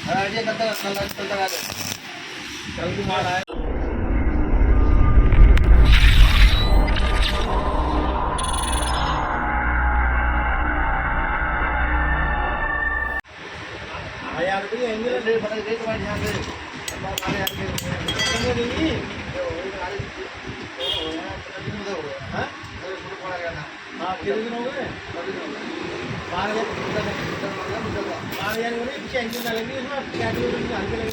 ये कल तक आ जाए कल भी माल आए यार भी एंगल से बना दे तुम्हारे यहां से हमारे यहां के नहीं नहीं वो हमारे हां शुरू पड़ा गया था हां कितने दिन हो गए बाहर गए बाहर यार वो नहीं एंगल लगी उसमें कैटेगरी में हल्के लगे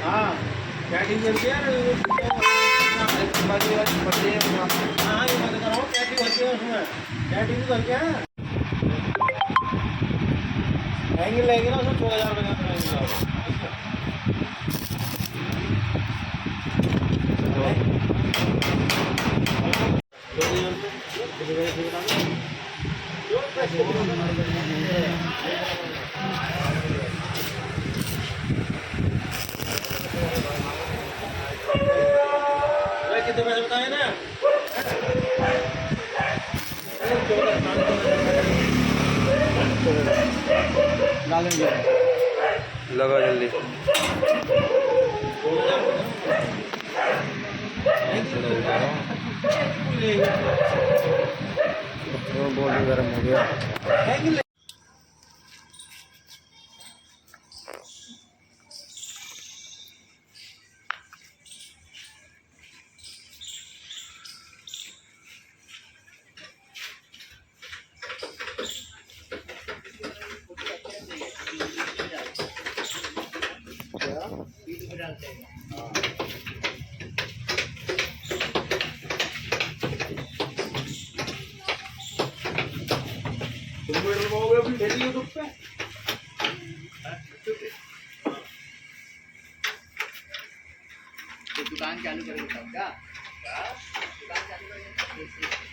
हां कैटेगरी यार बाकी वाली पड़े हां ये मत करो कैटेगरी होती है उसमें कैटेगरी कर क्या एंगल लेंगे ना उसमें 16000 रुपये का कितने पैसे बताए ना लगा जल्दी बॉडी गर्म हो गया यूट्यूब पे दुकान चालू करेंगे तब क्या दुकान चालू करेंगे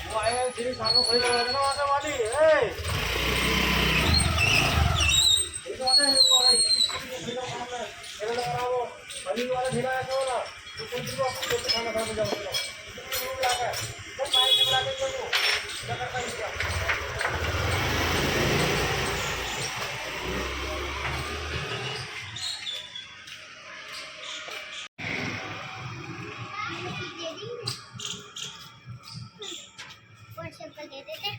वो आए फिर सामने खड़ी लगा देना वाले वाली ए ये वाले है वो वाला ठेला वाला ठेला लगा वो पनीर वाला ठेला है तो वाला तो कुछ भी आपको तो खाना खा जाओ तो लगा तो पानी से लगा के तो क्या करता है दे देते